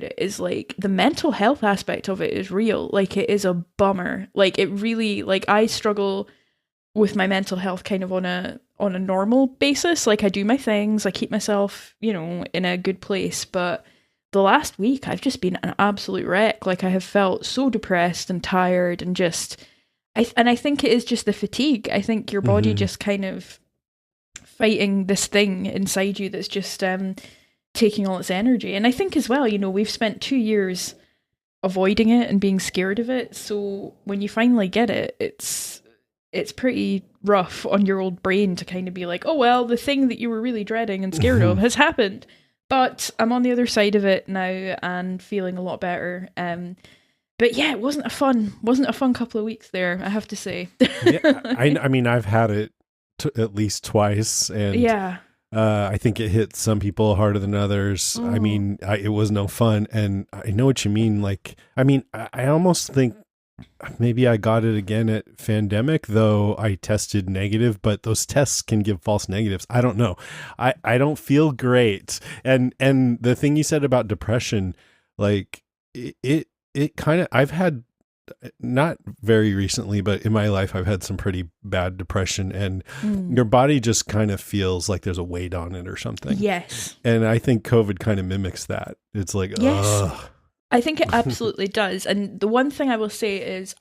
about it is like the mental health aspect of it is real. Like it is a bummer. Like it really, like I struggle with my mental health kind of on a normal basis. Like I do my things, I keep myself, in a good place. But the last week I've just been an absolute wreck. Like I have felt so depressed and tired and just, I think it is just the fatigue. I think your body just kind of fighting this thing inside you that's just taking all its energy. And I think as well, we've spent 2 years avoiding it and being scared of it. So when you finally get it, it's pretty rough on your old brain to kind of be like, oh, well, the thing that you were really dreading and scared of has happened. But I'm on the other side of it now and feeling a lot better. But yeah, it wasn't a fun couple of weeks there, I have to say. Yeah, I mean, I've had it at least twice, and yeah. I think it hit some people harder than others. I mean, it was no fun, and I know what you mean. Like, I mean, I almost think maybe I got it again at Fandemic, though I tested negative, but those tests can give false negatives. I don't know. I don't feel great. And the thing you said about depression, like it kind of, I've had, not very recently, but in my life, I've had some pretty bad depression, and your body just kind of feels like there's a weight on it or something. Yes. And I think COVID kind of mimics that. It's like, yes. Ugh. I think it absolutely does. And the one thing I will say is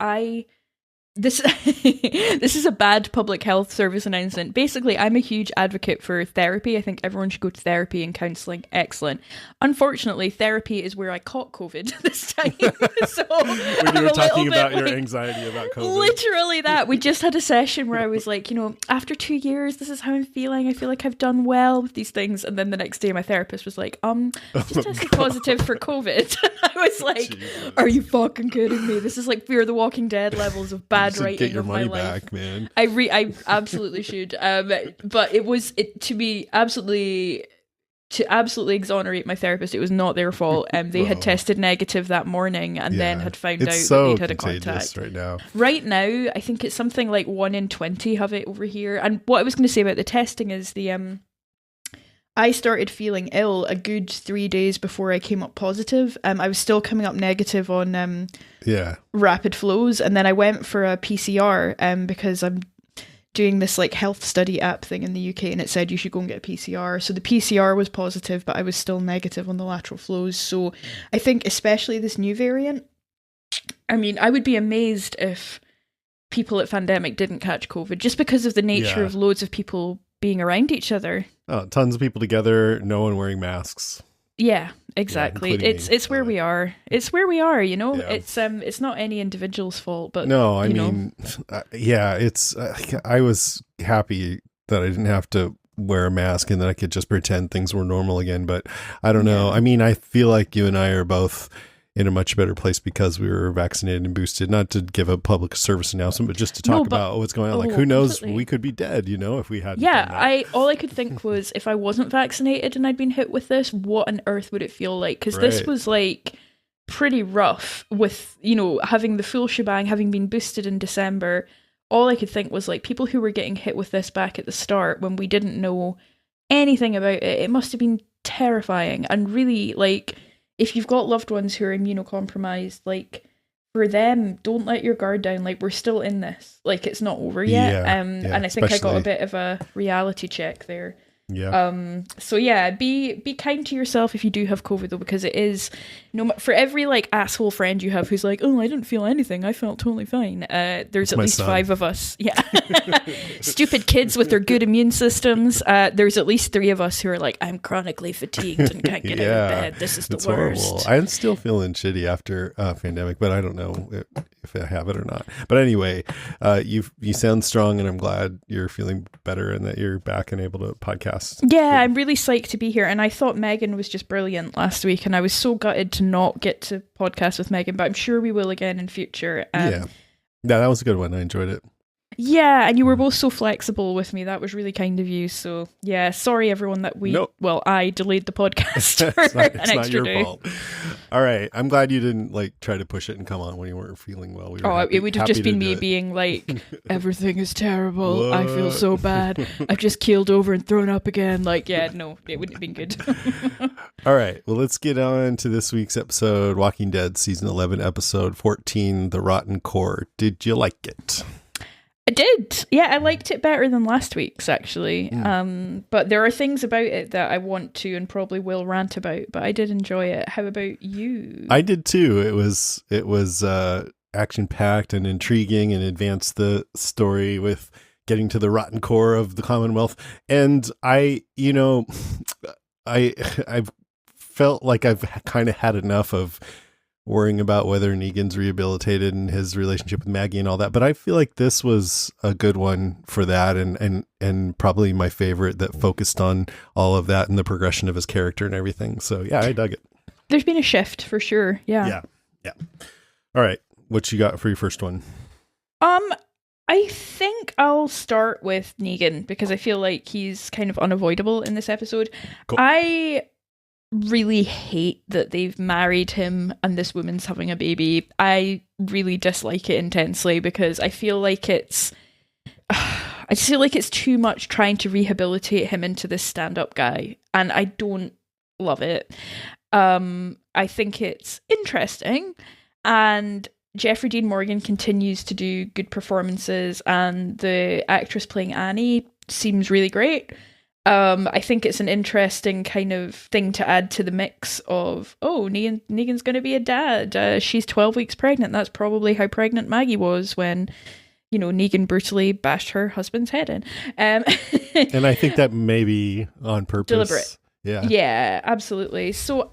this is a bad public health service announcement. Basically, I'm a huge advocate for therapy. I think everyone should go to therapy and counselling. Excellent. Unfortunately, therapy is where I caught COVID this time. So when you were talking about your anxiety about COVID. Literally that. We just had a session where I was like, after 2 years, this is how I'm feeling. I feel like I've done well with these things. And then the next day, my therapist was like, just tested positive for COVID. I was like, Jesus. Are you fucking kidding me? This is like Fear the Walking Dead levels of bad writing get your of money my life. Back, man. I absolutely should. But to absolutely exonerate my therapist, it was not their fault. They had tested negative that morning and then had found out that they'd had a contact. Right now, I think it's something like 1 in 20 have it over here. And what I was going to say about the testing is I started feeling ill a good 3 days before I came up positive. I was still coming up negative on rapid flows, and then I went for a PCR because I'm doing this like health study app thing in the UK, and it said you should go and get a PCR. So the PCR was positive, but I was still negative on the lateral flows. So I think especially this new variant, I mean, I would be amazed if people at Fandemic didn't catch COVID just because of the nature of loads of people being around each other. Oh, tons of people together, no one wearing masks. Yeah, exactly. Yeah, it's where we are. It's where we are, Yeah. It's not any individual's fault, but no, I mean, it's I was happy that I didn't have to wear a mask and that I could just pretend things were normal again, but I don't know. I mean, I feel like you and I are both in a much better place because we were vaccinated and boosted. Not to give a public service announcement, but just to talk about what's going on. Like, who knows? Completely. We could be dead, if we hadn't. Yeah, all I could think was if I wasn't vaccinated and I'd been hit with this, what on earth would it feel like? Because this was like pretty rough with, having the full shebang, having been boosted in December. All I could think was like people who were getting hit with this back at the start when we didn't know anything about it. It must have been terrifying. And really, like, if you've got loved ones who are immunocompromised, like, for them, don't let your guard down. Like, we're still in this. Like, it's not over yet. And I think I got a bit of a reality check there. Yeah. So yeah, be kind to yourself if you do have COVID though, because it is for every like asshole friend you have who's like, oh, I didn't feel anything, I felt totally fine. There's at least 5 of us. Yeah. Stupid kids with their good immune systems. There's at least 3 of us who are like, I'm chronically fatigued and can't get out of bed. This is the worst. Horrible. I'm still feeling shitty after pandemic, but I don't know if I have it or not. But anyway, you sound strong, and I'm glad you're feeling better and that you're back and able to podcast. Yeah, I'm really psyched to be here, and I thought Megan was just brilliant last week, and I was so gutted to not get to podcast with Megan, but I'm sure we will again in future. Yeah, that was a good one. I enjoyed it. Yeah, and you were both so flexible with me. That was really kind of you. So yeah, sorry everyone that I delayed the podcast for it's an not extra your day. fault. All right, I'm glad you didn't like try to push it and come on when you weren't feeling well. We were It would have just been me being like, everything is terrible. What? I feel so bad. I've just keeled over and thrown up again. Like, yeah, no, it wouldn't have been good. All right, well, let's get on to this week's episode, Walking Dead, Season 11, Episode 14, The Rotten Core. Did you like it? I did. Yeah, I liked it better than last week's, actually. But there are things about it that I want to and probably will rant about, but I did enjoy it. How about you? I did too. It was action-packed and intriguing and advanced the story with getting to the rotten core of the Commonwealth. And I've felt like I've kind of had enough of worrying about whether Negan's rehabilitated and his relationship with Maggie and all that. But I feel like this was a good one for that, and probably my favorite that focused on all of that and the progression of his character and everything. So yeah, I dug it. There's been a shift for sure. Yeah. Yeah. All right. What you got for your first one? I think I'll start with Negan because I feel like he's kind of unavoidable in this episode. Cool. I really hate that they've married him and this woman's having a baby. I really dislike it intensely because I feel like it's too much trying to rehabilitate him into this stand-up guy, and I don't love it. I think it's interesting, and Jeffrey Dean Morgan continues to do good performances, and the actress playing Annie seems really great. I think it's an interesting kind of thing to add to the mix of, Negan's going to be a dad. She's 12 weeks pregnant. That's probably how pregnant Maggie was when, Negan brutally bashed her husband's head in. And I think that may be on purpose. Deliberate. Yeah. Yeah, absolutely. So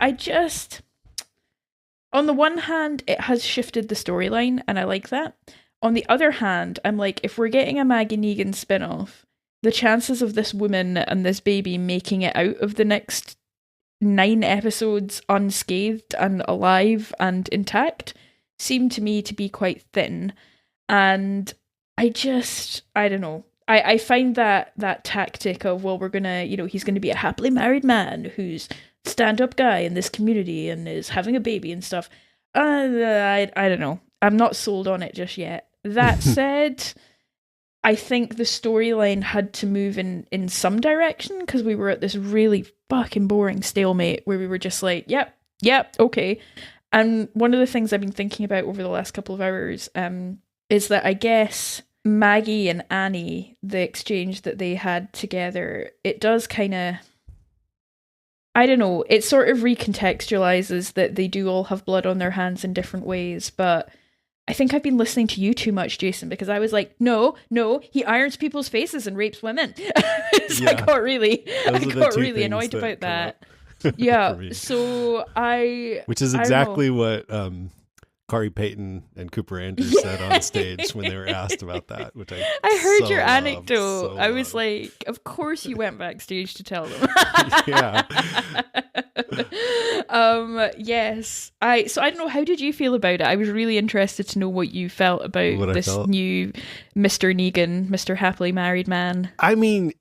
on the one hand, it has shifted the storyline, and I like that. On the other hand, I'm like, if we're getting a Maggie Negan spin-off, the chances of this woman and this baby making it out of the next 9 episodes unscathed and alive and intact seem to me to be quite thin. And I don't know. I find that tactic of, well, we're gonna, he's gonna be a happily married man who's stand-up guy in this community and is having a baby and stuff. I don't know. I'm not sold on it just yet. That said, I think the storyline had to move in some direction because we were at this really fucking boring stalemate where we were just like, yep, okay. And one of the things I've been thinking about over the last couple of hours is that I guess Maggie and Annie, the exchange that they had together, it does kind of, I don't know, it sort of recontextualizes that they do all have blood on their hands in different ways, but I think I've been listening to you too much, Jason, because I was like, no, he irons people's faces and rapes women. So yeah, I got really annoyed about that. Yeah, so which is exactly what Corey Payton and Cooper Andrews said on stage when they were asked about that, which I heard your anecdote. I was like, of course you went backstage to tell them. Yeah. Yes. I don't know, how did you feel about it? I was really interested to know what you felt about this new Mr. Negan, Mr. Happily Married Man. I mean,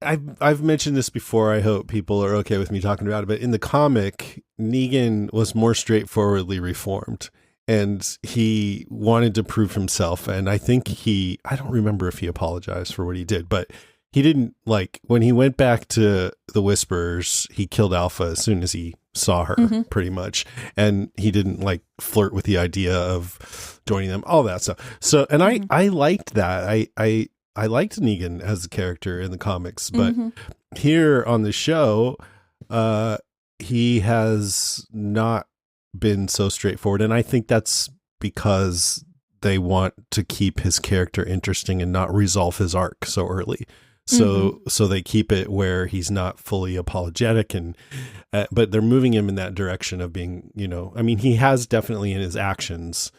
I've mentioned this before. I hope people are okay with me talking about it, but in the comic, Negan was more straightforwardly reformed. And he wanted to prove himself. And I think I don't remember if he apologized for what he did, but he didn't, like, when he went back to the Whisperers, he killed Alpha as soon as he saw her, pretty much. And he didn't, like, flirt with the idea of joining them, all that stuff. So, and I liked that. I liked Negan as a character in the comics, but here on the show, he has not been so straightforward, and I think that's because they want to keep his character interesting and not resolve his arc so early. So they keep it where he's not fully apologetic, and but they're moving him in that direction of being, I mean, he has definitely in his actions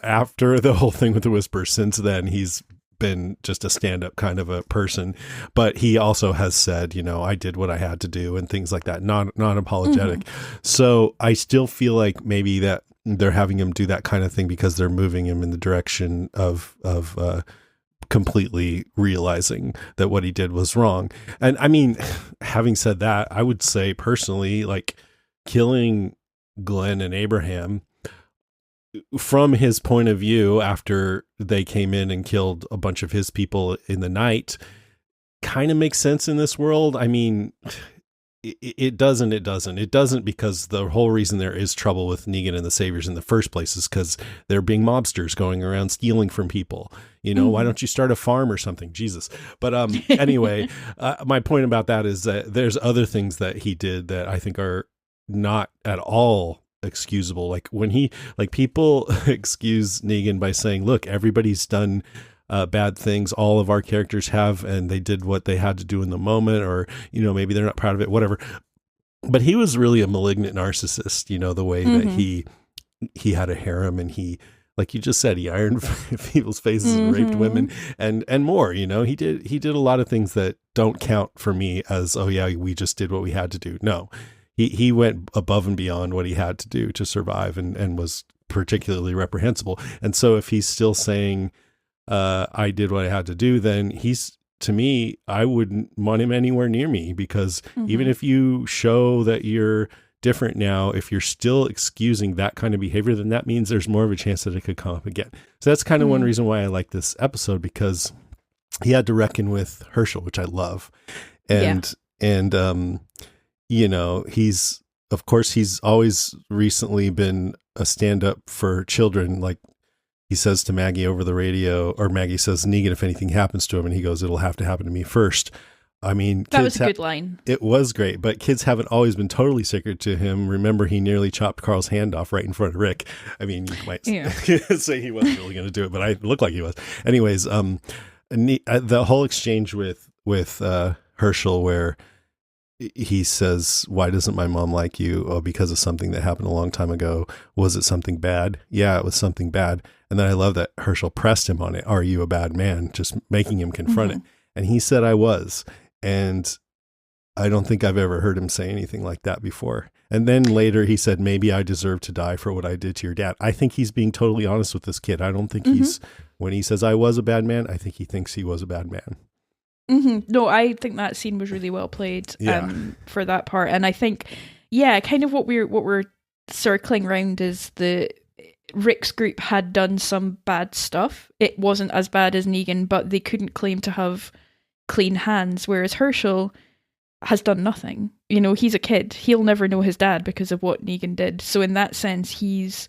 after the whole thing with the Whisper. Since then, he's been just a stand-up kind of a person, but he also has said, I did what I had to do and things like that, non-apologetic. So I still feel like maybe that they're having him do that kind of thing because they're moving him in the direction of completely realizing that what he did was wrong. And I mean, having said that, I would say personally, like, killing Glenn and Abraham from his point of view after they came in and killed a bunch of his people in the night kind of makes sense in this world. I mean, it doesn't, because the whole reason there is trouble with Negan and the Saviors in the first place is because they're being mobsters going around stealing from people. You know, why don't you start a farm or something? Jesus. But anyway, my point about that is that there's other things that he did that I think are not at all excusable. Like when people excuse Negan by saying, look, everybody's done bad things, all of our characters have, and they did what they had to do in the moment, or, you know, maybe they're not proud of it, whatever. But he was really a malignant narcissist, you know, the way that he had a harem, and he, like you just said, he ironed people's faces and raped women and more. You know, he did a lot of things that don't count for me as, oh yeah, we just did what we had to do. No, he went above and beyond what he had to do to survive, and was particularly reprehensible. And so if he's still saying, I did what I had to do, then to me, I wouldn't want him anywhere near me, because even if you show that you're different now, if you're still excusing that kind of behavior, then that means there's more of a chance that it could come up again. So that's kind of one reason why I like this episode, because he had to reckon with Herschel, which I love. And you know, he's always recently been a stand-up for children. Like, he says to Maggie over the radio, or Maggie says, Negan, if anything happens to him, and he goes, it'll have to happen to me first. I mean, that was a good line. It was great, but kids haven't always been totally sacred to him. Remember, he nearly chopped Carl's hand off right in front of Rick. I mean, you might say he wasn't really going to do it, but it looked like he was. Anyways, the whole exchange with Herschel, where he says, why doesn't my mom like you? Oh, because of something that happened a long time ago. Was it something bad? Yeah, it was something bad. And then I love that Herschel pressed him on it. Are you a bad man? Just making him confront it. And he said, I was. And I don't think I've ever heard him say anything like that before. And then later he said, maybe I deserve to die for what I did to your dad. I think he's being totally honest with this kid. I don't think when he says I was a bad man, I think he thinks he was a bad man. No, I think that scene was really well played for that part. And I think, kind of what we're circling around is Rick's group had done some bad stuff. It wasn't as bad as Negan, but they couldn't claim to have clean hands, whereas Herschel has done nothing. You know, he's a kid. He'll never know his dad because of what Negan did. So in that sense, he's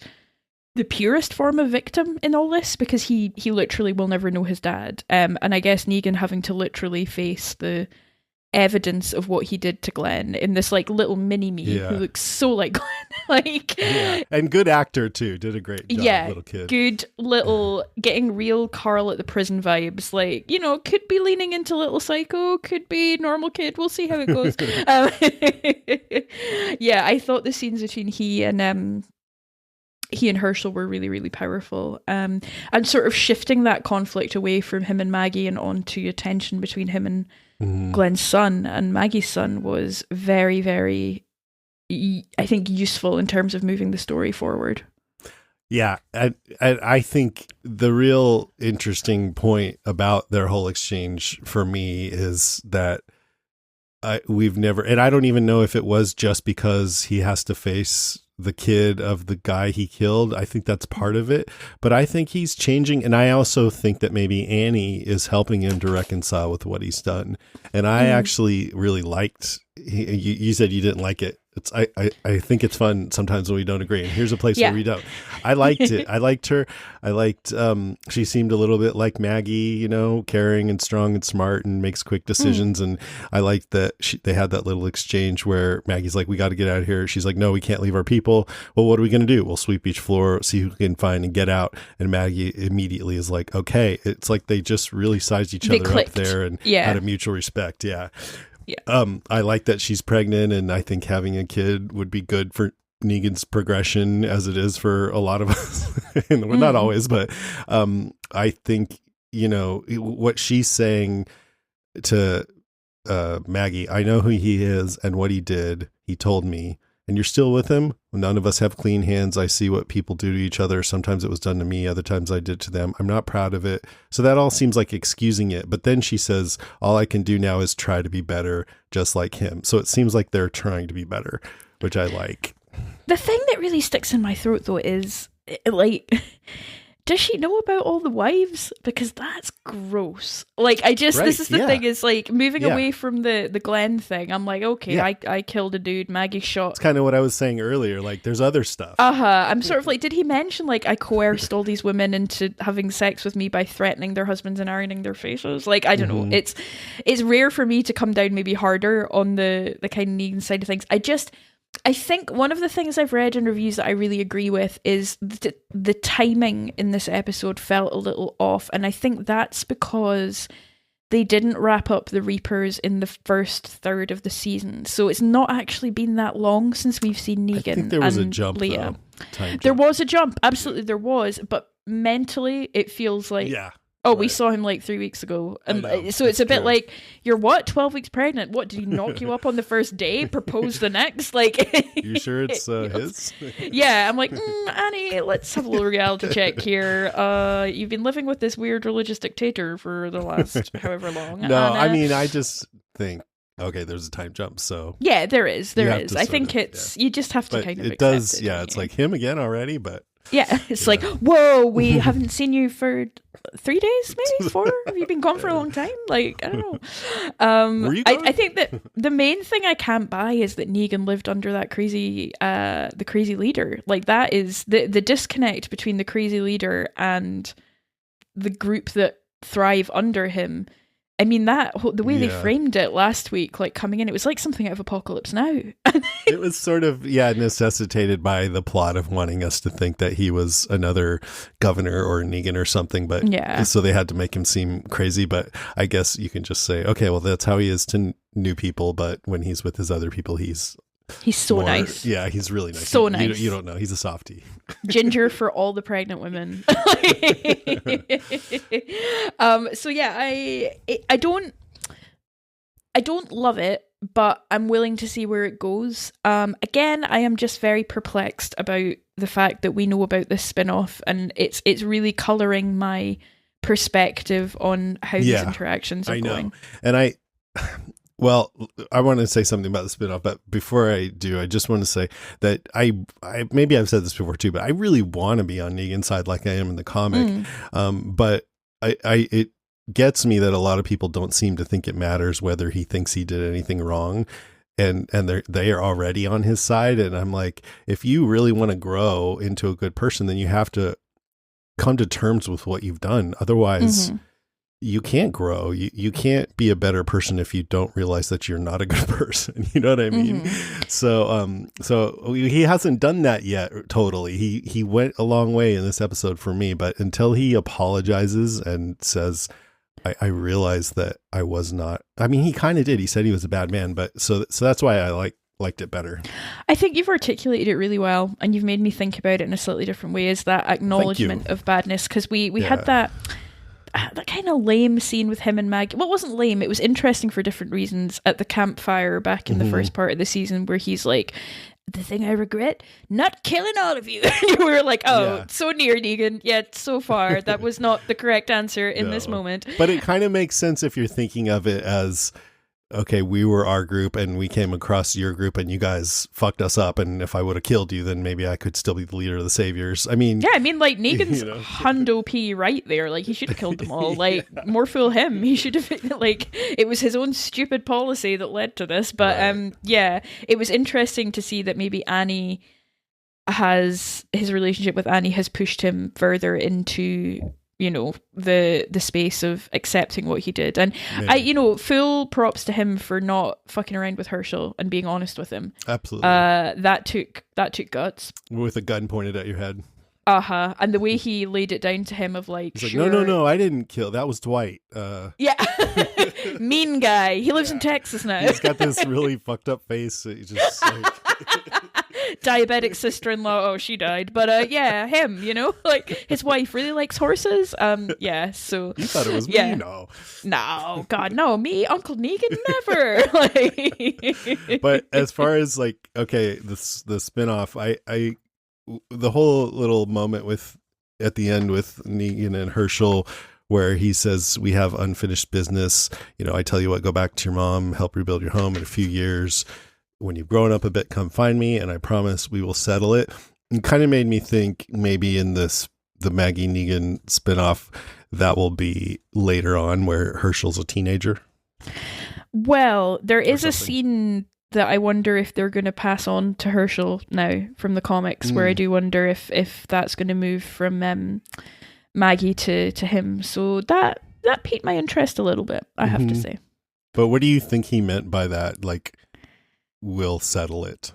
the purest form of victim in all this, because he literally will never know his dad. And I guess Negan having to literally face the evidence of what he did to Glenn in this like little mini-me who looks so like Glenn. And good actor too, did a great job, little kid. Good little getting real Carl at the prison vibes, like, you know, could be leaning into little psycho, could be normal kid, we'll see how it goes. I thought the scenes between he and Herschel were really, really powerful. And sort of shifting that conflict away from him and Maggie and onto a tension between him and Glenn's son and Maggie's son was very, very, I think, useful in terms of moving the story forward. Yeah, I think the real interesting point about their whole exchange for me is that we've never, and I don't even know if it was just because he has to face the kid of the guy he killed. I think that's part of it, but I think he's changing. And I also think that maybe Annie is helping him to reconcile with what he's done. And I actually really liked, you said you didn't like it. I think it's fun sometimes when we don't agree. And here's a place where we don't. I liked it. I liked her. I liked, she seemed a little bit like Maggie, you know, caring and strong and smart and makes quick decisions. And I liked that they had that little exchange where Maggie's like, we got to get out of here. She's like, no, we can't leave our people. Well, what are we going to do? We'll sweep each floor, see who we can find and get out. And Maggie immediately is like, okay. It's like they just really sized each other up there and had a mutual respect. Yeah. I like that she's pregnant, and I think having a kid would be good for Negan's progression, as it is for a lot of us. And we're not always, but I think, you know, what she's saying to Maggie, I know who he is and what he did. He told me, and you're still with him. None of us have clean hands. I see what people do to each other. Sometimes it was done to me. Other times I did to them. I'm not proud of it. So that all seems like excusing it. But then she says, all I can do now is try to be better, just like him. So it seems like they're trying to be better, which I like. The thing that really sticks in my throat, though, is like, does she know about all the wives? Because that's gross. Like, this is the thing, is like moving away from the Glenn thing. I'm like, okay, I killed a dude, Maggie shot. It's kind of what I was saying earlier. Like, there's other stuff. I'm sort of like, did he mention, like, I coerced all these women into having sex with me by threatening their husbands and ironing their faces? Like, I don't know. It's rare for me to come down maybe harder on the kind of Negan side of things. I think one of the things I've read in reviews that I really agree with is the timing in this episode felt a little off. And I think that's because they didn't wrap up the Reapers in the first third of the season. So it's not actually been that long since we've seen Negan. I think there was a jump, Leah. There was a jump. Absolutely, there was. But mentally, it feels like... Yeah. Oh, right. We saw him like 3 weeks ago. And so it's a bit like, you're what, 12 weeks pregnant? What, did he knock you up on the first day, propose the next? Like, you sure it's his? Yeah, I'm like, Annie, let's have a little reality check here. You've been living with this weird religious dictator for the last however long. No, I mean, I just think, okay, there's a time jump, so... Yeah, there is. I think it's... Yeah. You just have to kind of accept it. Yeah, it's like him again already, but... Yeah, it's like, whoa, we haven't seen you for 3 days, maybe 4. Have you been gone for a long time? Like, I don't know. Were you gone? I think that the main thing I can't buy is that Negan lived under that crazy, the crazy leader. Like, that is the disconnect between the crazy leader and the group that thrive under him. I mean, the way they framed it last week, like coming in, it was like something out of Apocalypse Now. It was sort of, necessitated by the plot of wanting us to think that he was another governor or Negan or something. But so they had to make him seem crazy. But I guess you can just say, okay, well, that's how he is to new people. But when he's with his other people, he's so nice. Yeah, he's really nice. So nice. You don't know. He's a softie. Ginger for all the pregnant women. So yeah, I don't love it, but I'm willing to see where it goes. Again, I am just very perplexed about the fact that we know about this spin-off, and it's really colouring my perspective on how these interactions are going. And well, I want to say something about the spinoff, but before I do, I just want to say that I maybe I've said this before too, but I really want to be on Negan's side like I am in the comic. But it gets me that a lot of people don't seem to think it matters whether he thinks he did anything wrong, and they are already on his side. And I'm like, if you really want to grow into a good person, then you have to come to terms with what you've done. Otherwise, you can't grow. You can't be a better person if you don't realize that you're not a good person. You know what I mean? So he hasn't done that yet. Totally. He went a long way in this episode for me, but until he apologizes and says, I realized that I was not, I mean, he kind of did. He said he was a bad man, but so that's why I liked it better. I think you've articulated it really well, and you've made me think about it in a slightly different way, is that acknowledgement of badness. Because we had that kind of lame scene with him and Maggie. Well, it wasn't lame. It was interesting for different reasons at the campfire back in the first part of the season, where he's like, the thing I regret, not killing all of you. We were like, so near, Negan, yet so far. That was not the correct answer in this moment. But it kind of makes sense if you're thinking of it as, okay, we were our group and we came across your group and you guys fucked us up. And if I would have killed you, then maybe I could still be the leader of the saviors. I mean... Yeah, I mean, like, Negan's hundo P right there. Like, he should have killed them all. Like, more fool him. He should have... Like, it was his own stupid policy that led to this. But, it was interesting to see that maybe Annie his relationship with Annie has pushed him further into... the space of accepting what he did. And full props to him for not fucking around with Herschel and being honest with him. Absolutely. That took guts. With a gun pointed at your head. And the way he laid it down to him of like, he's like, no, I didn't kill. That was Dwight. Mean guy. He lives in Texas now. He's got this really fucked up face. He's just like... Diabetic sister-in-law. Oh, she died. But yeah, him, like his wife really likes horses. Yeah, so. You thought it was me? No. No, God, no. Me, Uncle Negan, never. Like. But as far as like, okay, the spinoff, the whole little moment at the end with Negan and Herschel, where he says, we have unfinished business. I tell you what, go back to your mom, help rebuild your home in a few years. When you've grown up a bit, come find me, and I promise we will settle it. It kind of made me think maybe in the Maggie Negan spinoff, that will be later on where Herschel's a teenager. Well, there is a scene that I wonder if they're going to pass on to Herschel now from the comics, where I do wonder if that's going to move from Maggie to him. So that piqued my interest a little bit, I have to say. But what do you think he meant by that? Like, we'll settle it.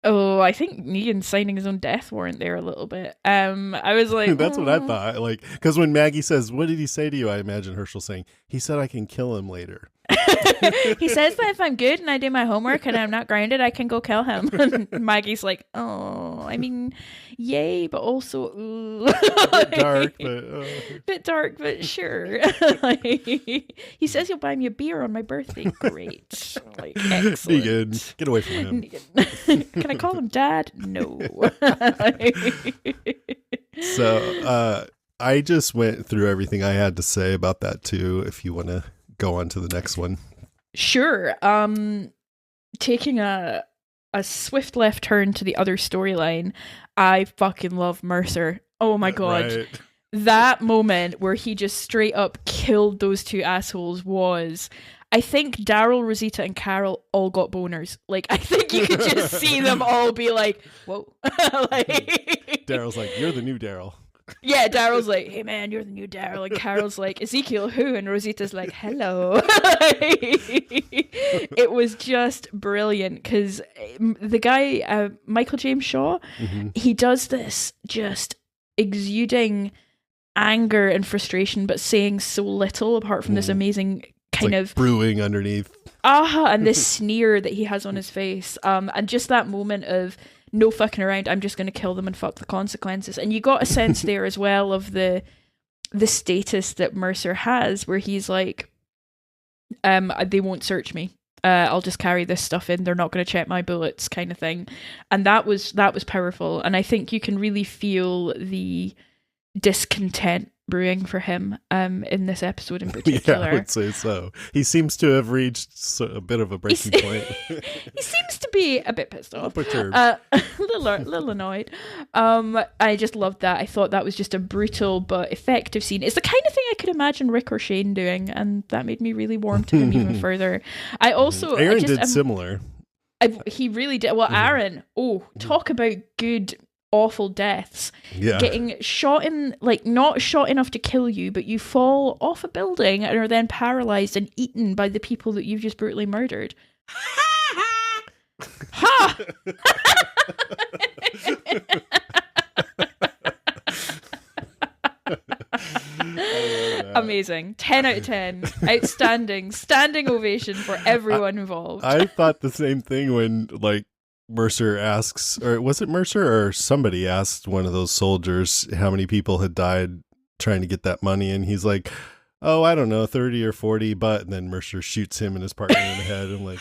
Oh, I think Negan signing his own death warrant there a little bit. I was like, that's what I thought. Like, because when Maggie says, "What did he say to you?" I imagine Herschel saying, "He said I can kill him later." He says that if I'm good and I do my homework and I'm not grounded, I can go kill him. And Maggie's like, oh, I mean, yay, but also bit dark, but sure. Like, he says he'll buy me a beer on my birthday. Great. Like, excellent. Negan, get away from him. Can I call him Dad? No. So I just went through everything I had to say about that too. If you want to go on to the next one. Sure. Taking a swift left turn to the other storyline, I fucking love Mercer. Oh my God. Right. That moment where he just straight up killed those two assholes was... I think Daryl, Rosita, and Carol all got boners. Like, I think you could just see them all be like, whoa. Like... Daryl's like, you're the new Daryl. Yeah, Daryl's like, hey man, you're the new Daryl. And Carol's like, Ezekiel who? And Rosita's like, hello. It was just brilliant because the guy, Michael James Shaw, he does this just exuding anger and frustration, but saying so little apart from this amazing kind of brewing underneath. And this sneer that he has on his face. And just that moment of no fucking around, I'm just going to kill them and fuck the consequences. And you got a sense there as well of the status that Mercer has, where he's like, they won't search me. I'll just carry this stuff in. They're not going to check my bullets, kind of thing. And that was powerful. And I think you can really feel the discontent brewing for him in this episode in particular. Yeah, I would say so. He seems to have reached a bit of a breaking point. He seems to be a bit pissed off. A little annoyed. I just loved that. I thought that was just a brutal but effective scene. It's the kind of thing I could imagine Rick or Shane doing, and that made me really warm to him even further. I also... Aaron did similar. He really did. Well, Aaron, talk about good... awful deaths. Yeah. Getting shot in, like, not shot enough to kill you, but you fall off a building and are then paralyzed and eaten by the people that you've just brutally murdered. Ha! Amazing. 10 out of 10. Outstanding. Standing ovation for everyone involved. I thought the same thing when, like, Mercer asks, or was it Mercer or somebody asked one of those soldiers how many people had died trying to get that money, and he's like, oh, I don't know, 30 or 40, but, and then Mercer shoots him and his partner in the head. I'm like,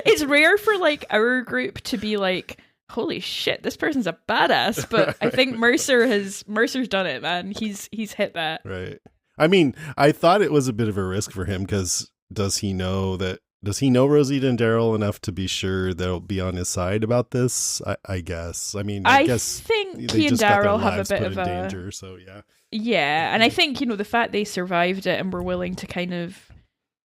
it's rare for like our group to be like, holy shit, this person's a badass, but I think Mercer's done it, man. He's hit that. Right. I mean, I thought it was a bit of a risk for him because does he know Rosita and Daryl enough to be sure they'll be on his side about this? I guess. I mean, I guess think he and Daryl have a bit of a danger, so yeah. Yeah, and I think, the fact they survived it and were willing to kind of,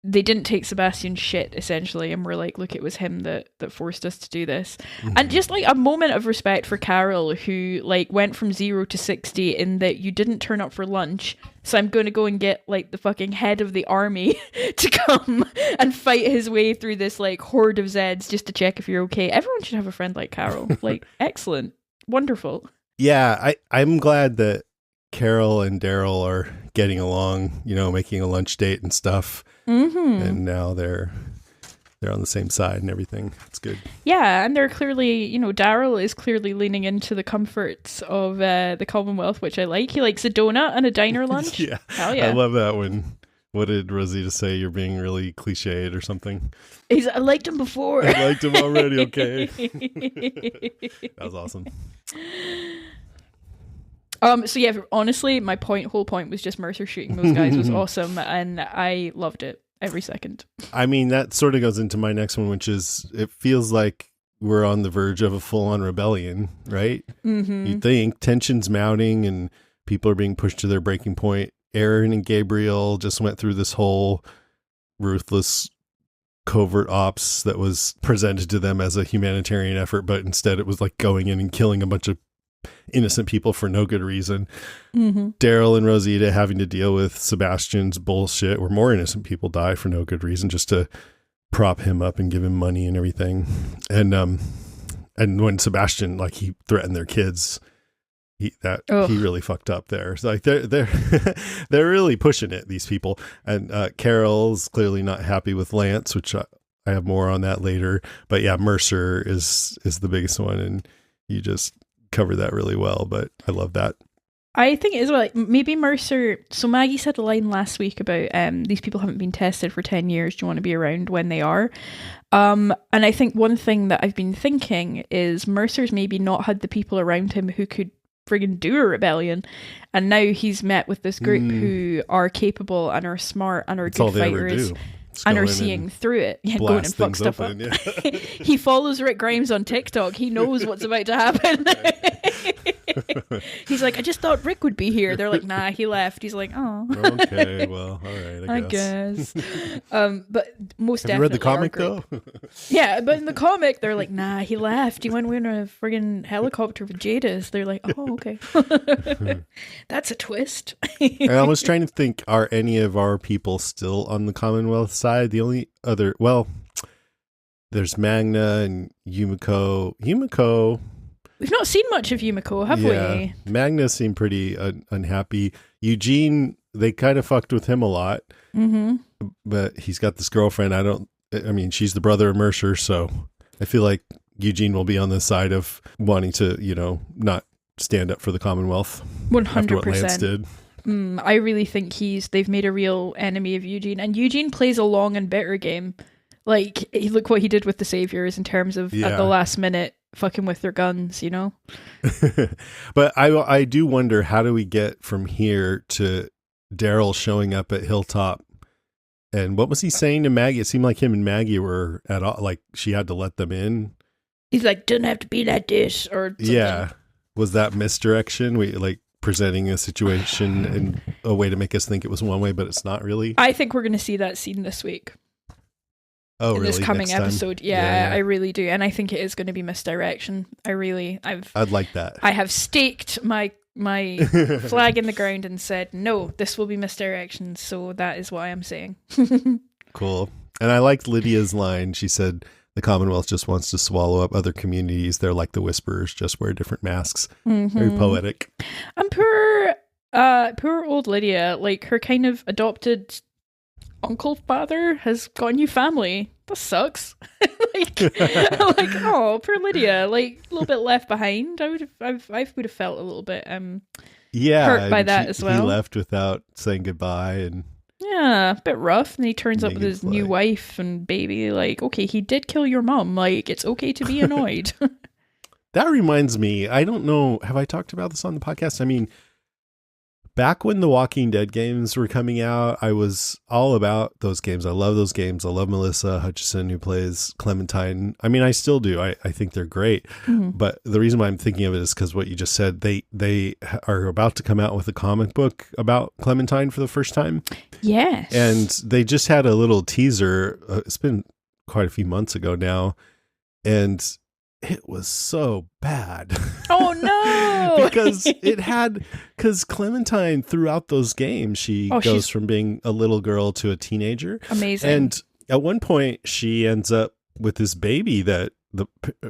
they didn't take Sebastian's shit, essentially, and were like, look, it was him that forced us to do this. Mm-hmm. And just like a moment of respect for Carol, who like went from 0 to 60 in that you didn't turn up for lunch, so I'm going to go and get like the fucking head of the army to come and fight his way through this like horde of Zeds just to check if you're okay. Everyone should have a friend like Carol. Like, excellent. Wonderful. Yeah, I'm glad that Carol and Daryl are getting along, making a lunch date and stuff. Mm-hmm. And now they're they're on the same side and everything. It's good. Yeah, and they're clearly, Daryl is clearly leaning into the comforts of the Commonwealth, which I like. He likes a donut and a diner lunch. Yeah. Hell yeah. I love that one. What did Rosita say? You're being really cliched or something. I liked him before. I liked him already, okay. That was awesome. So yeah, honestly, my whole point was just Mercer shooting those guys was awesome, and I loved it every second. I mean, that sort of goes into my next one, which is it feels like we're on the verge of a full-on rebellion, right? Mm-hmm. You think tension's mounting and people are being pushed to their breaking point. Aaron and Gabriel just went through this whole ruthless covert ops that was presented to them as a humanitarian effort, but instead it was like going in and killing a bunch of innocent people for no good reason. Mm-hmm. Daryl and Rosita having to deal with Sebastian's bullshit where more innocent people die for no good reason just to prop him up and give him money and everything. And when Sebastian, like, he threatened their kids, he really fucked up there. So, like, they're they're really pushing it, these people. And Carol's clearly not happy with Lance, which I have more on that later. But yeah, Mercer is the biggest one, and you just cover that really well. But I love that. I think it is like maybe Mercer. So Maggie said a line last week about these people haven't been tested for 10 years. Do you want to be around when they are? And I think one thing that I've been thinking is Mercer's maybe not had the people around him who could friggin' do a rebellion, and now he's met with this group who are capable and are smart and are good fighters and are seeing through it. Yeah, going and fuck stuff up. Yeah. He follows Rick Grimes on TikTok. He knows what's about to happen. He's like, I just thought Rick would be here. They're like, nah, he left. He's like, oh. Okay, well, all right, I guess. But most definitely. Have you read the comic though? Yeah, but in the comic, they're like, nah, he left. He went in a friggin' helicopter with Jadis. They're like, oh, okay. That's a twist. I was trying to think, are any of our people still on the Commonwealth side? The only other, well, there's Magna and Yumiko. We've not seen much of Yumiko, have we? Magna seemed pretty unhappy. Eugene, they kind of fucked with him a lot. Mm-hmm. But he's got this girlfriend. I mean, she's the brother of Mercer, so I feel like Eugene will be on the side of wanting to, not stand up for the Commonwealth. 100%. After what Lance did. I really think they've made a real enemy of Eugene. And Eugene plays a long and bitter game. Like, look what he did with the Saviors in terms of at the last minute fucking with their guns, But I do wonder, how do we get from here to Daryl showing up at Hilltop? And what was he saying to Maggie? It seemed like him and Maggie were at all, like, she had to let them in. He's like, doesn't have to be like this, or something. Yeah. Was that misdirection? We like presenting a situation in a way to make us think it was one way, but it's not really. I think we're going to see that scene this week. Oh, really? This coming episode. Yeah, I really do. And I think it is going to be misdirection. I'd like that. I have staked my flag in the ground and said, no, this will be misdirection. So that is what I am saying. Cool. And I liked Lydia's line. She said, the Commonwealth just wants to swallow up other communities. They're like the Whisperers, just wear different masks. Mm-hmm. Very poetic. And poor old Lydia, like her kind of adopted uncle father has got a new family. That sucks. like, oh, poor Lydia, like a little bit left behind. I would have felt a little bit hurt by that as well. He left without saying goodbye, and yeah, a bit rough. And he turns up with his new wife and baby. Like, okay, he did kill your mom. Like, it's okay to be annoyed. That reminds me. I don't know. Have I talked about this on the podcast? I mean, back when the Walking Dead games were coming out, I was all about those games. I love those games. I love Melissa Hutchison, who plays Clementine. I mean, I still do. I think they're great. Mm-hmm. But the reason why I'm thinking of it is because what you just said, they are about to come out with a comic book about Clementine for the first time. Yes. And they just had a little teaser. It's been quite a few months ago now. And it was so bad. Oh no. because Clementine throughout those games, she goes from being a little girl to a teenager. Amazing. And at one point she ends up with this baby that the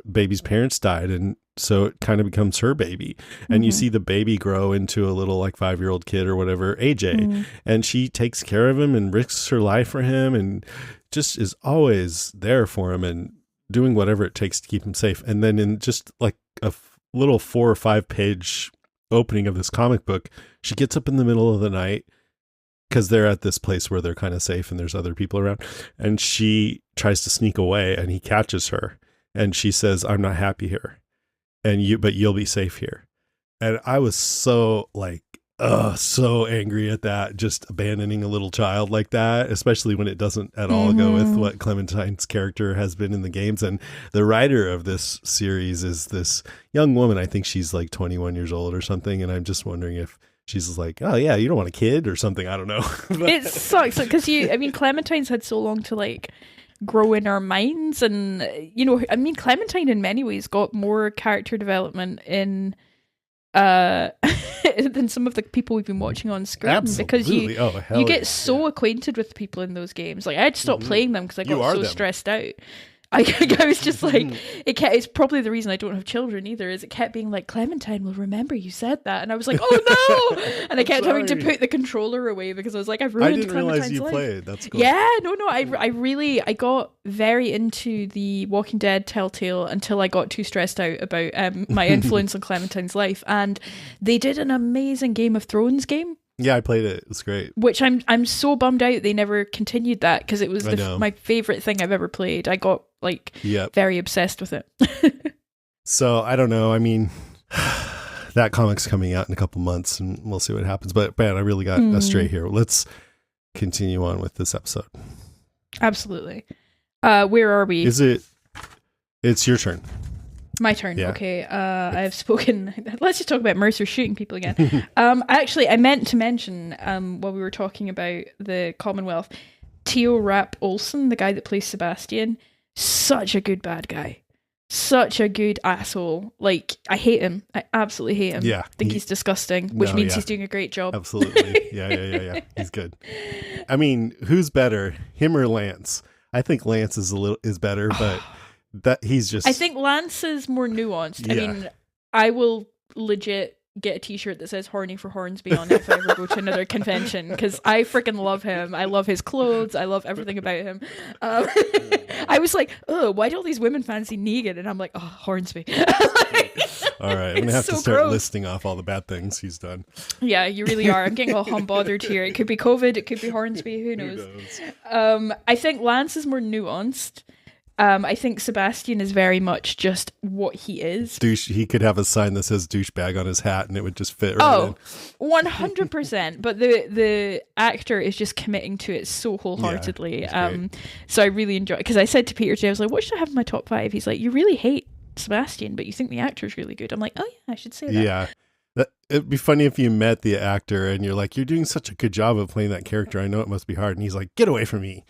baby's parents died. And so it kind of becomes her baby. And you see the baby grow into a little like 5-year-old kid or whatever, AJ. And she takes care of him and risks her life for him. And just is always there for him and doing whatever it takes to keep him safe. And then in just like a little 4 or 5 page opening of this comic book, she gets up in the middle of the night because they're at this place where they're kind of safe and there's other people around, and she tries to sneak away and he catches her and she says, "I'm not happy here, but you'll be safe here." And I was so like, so angry at that, just abandoning a little child like that, especially when it doesn't at all go with what Clementine's character has been in the games. And the writer of this series is this young woman. I think she's like 21 years old or something. And I'm just wondering if she's like, "Oh yeah, you don't want a kid or something." I don't know. It sucks because Clementine's had so long to like grow in our minds, and Clementine in many ways got more character development in than some of the people we've been watching on screen. Absolutely. Because you get yeah. so acquainted with people in those games. Like I had to stop playing them because I got so stressed out. I was just like, it's probably the reason I don't have children either, is it kept being like, "Clementine will remember you said that," and I was like, "Oh no!" And I kept having to put the controller away because I was like, "I've ruined Clementine's life." I didn't realize you played. That's cool. Yeah, no, I got very into the Walking Dead Telltale until I got too stressed out about my influence on Clementine's life, and they did an amazing Game of Thrones game. Yeah, I played it. It was great. Which I'm so bummed out they never continued that, because it was my favorite thing I've ever played. I got very obsessed with it. So I don't know. I mean, that comic's coming out in a couple months, and we'll see what happens. But man, I really got astray here. Let's continue on with this episode. Absolutely. Where are we? It's your turn. My turn. Yeah. Okay. I have spoken. Let's just talk about Mercer shooting people again. Actually, I meant to mention while we were talking about the Commonwealth, Theo Rapp Olsen, the guy that plays Sebastian, such a good bad guy, such a good asshole. Like, I hate him. I absolutely hate him. Yeah, I think he's disgusting, which means he's doing a great job. Absolutely. Yeah. He's good. I mean, who's better, him or Lance? I think Lance is better, but. That he's just. I think Lance is more nuanced. Yeah. I mean, I will legit get a T-shirt that says "Horny for Hornsby" on it if I ever go to another convention, because I freaking love him. I love his clothes. I love everything about him. I was like, "Oh, why do all these women fancy Negan?" And I'm like, "Oh, Hornsby." All right, I'm gonna have to start listing off all the bad things he's done. Yeah, you really are. I'm getting all unbothered here. It could be COVID. It could be Hornsby. Who knows? I think Lance is more nuanced. I think Sebastian is very much just what he is. He could have a sign that says douchebag on his hat and it would just fit right in. 100%. But the actor is just committing to it so wholeheartedly. Yeah, so I really enjoy it. Because I said to Peter today, I was like, what should I have in my top 5? He's like, you really hate Sebastian, but you think the actor's really good. I'm like, oh yeah, I should say that. Yeah. It'd be funny if you met the actor and you're like, "You're doing such a good job of playing that character. I know it must be hard." And he's like, "Get away from me."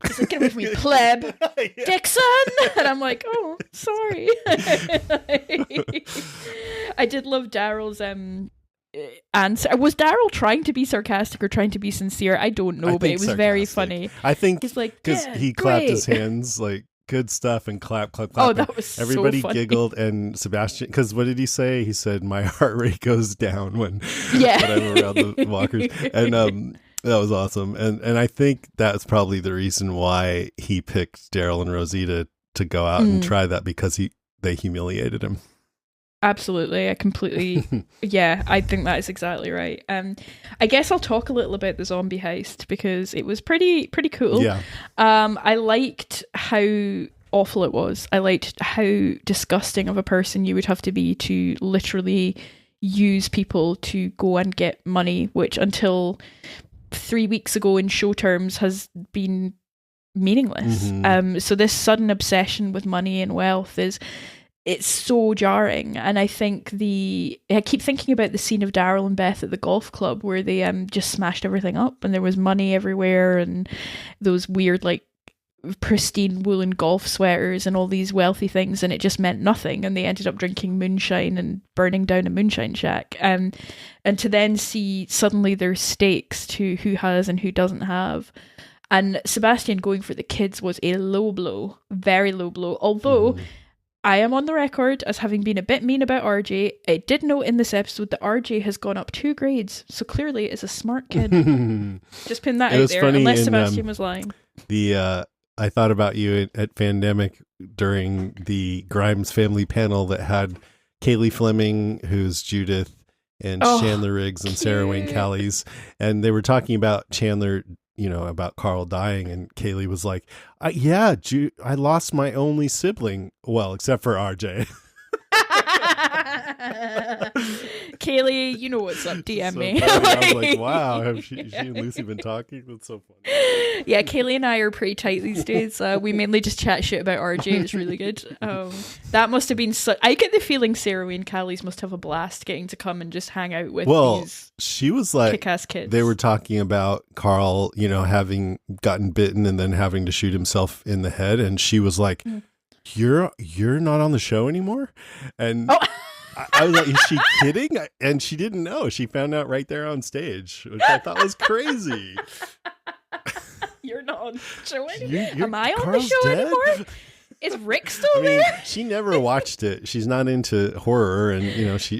He's like, "Get away from me, pleb." Yeah. Dixon! And I'm like, "Oh, sorry." I did love Daryl's answer. Was Daryl trying to be sarcastic or trying to be sincere? I don't know, but it was very funny. I think he's like, because he clapped his hands like, "Good stuff," and clap. Oh, that was everybody so funny. Giggled, and Sebastian, because what did he say? He said, "My heart rate goes down when I'm around the walkers," and that was awesome. And I think that's probably the reason why he picked Daryl and Rosita to go out and try that, because they humiliated him. Absolutely. I completely, I think that is exactly right. I guess I'll talk a little about the zombie heist because it was pretty cool. Yeah. I liked how awful it was. I liked how disgusting of a person you would have to be to literally use people to go and get money, which until 3 weeks ago in show terms has been meaningless. So this sudden obsession with money and wealth it's so jarring. And I think I keep thinking about the scene of Daryl and Beth at the golf club where they just smashed everything up and there was money everywhere and those weird like pristine woolen golf sweaters and all these wealthy things, and it just meant nothing, and they ended up drinking moonshine and burning down a moonshine shack, and to then see suddenly there's stakes to who has and who doesn't have. And Sebastian going for the kids was a low blow, very low blow, although I am on the record as having been a bit mean about RJ. I did note in this episode that RJ has gone up 2 grades, so clearly is a smart kid. Just pin that out there, unless Sebastian was lying. I thought about you at Fandemic during the Grimes family panel that had Kaylee Fleming, who's Judith, and Chandler Riggs and Sarah Wayne Callies. And they were talking about Chandler, about Carl dying. And Kaylee was like, I lost my only sibling. Well, except for RJ. Kaylee, you know what's up, DM me. I was like, wow, have she and Lucy been talking? That's so funny. Yeah, Kaylee and I are pretty tight these days. We mainly just chat shit about RJ. It's really good. That must have been I get the feeling Sarah Wayne Callies must have a blast getting to come and just hang out with these she was like, kick-ass kids. They were talking about Carl, having gotten bitten and then having to shoot himself in the head. And she was like, you're not on the show anymore? And I was like, is she kidding? And she didn't know. She found out right there on stage, which I thought was crazy. You're not on the show anymore? Am I on Carl's the show dead? anymore? Is Rick still there? She never watched it. She's not into horror, and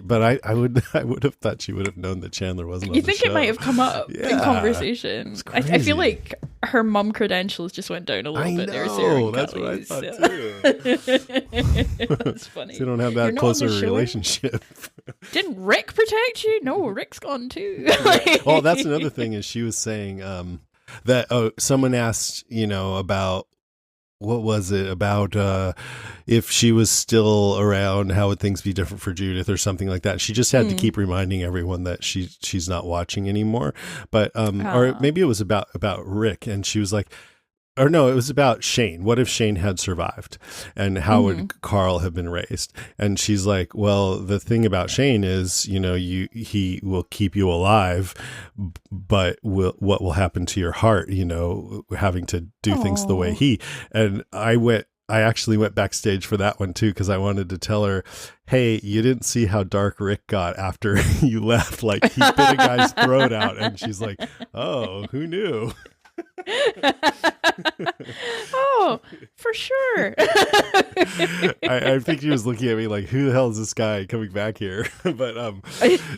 but I would have thought she would have known that Chandler wasn't on the show. You think it might have come up in conversation? I feel like her mum credentials just went down a little bit there. Sarah, that's what I thought too. That's funny. So you don't have that closer relationship. Didn't Rick protect you? No, Rick's gone too. Well, that's another thing is she was saying that someone asked about. What was it about if she was still around, how would things be different for Judith or something like that? She just had to keep reminding everyone that she's not watching anymore. But or maybe it was about Rick, and she was like, or no, it was about Shane. What if Shane had survived, and how would Carl have been raised? And she's like, well, the thing about Shane is, he will keep you alive, but what will happen to your heart? Having to do things the way he. And I actually went backstage for that one too, because I wanted to tell her, hey, you didn't see how dark Rick got after you left. Like, he bit a guy's throat out. And she's like, oh, who knew? Oh, for sure. I think she was looking at me like, who the hell is this guy coming back here? But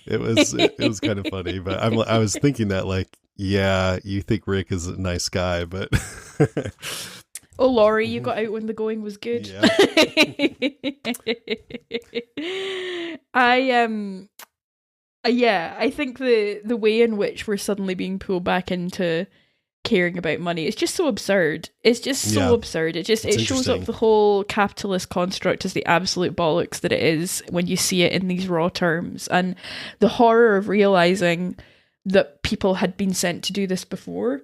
it was kind of funny. But I was thinking that, like, yeah, you think Rick is a nice guy, but oh, Laurie, you got out when the going was good. Yeah. I think the way in which we're suddenly being pulled back into caring about money, it's just so absurd. It's just so absurd. It shows up the whole capitalist construct as the absolute bollocks that it is when you see it in these raw terms, and the horror of realizing that people had been sent to do this before.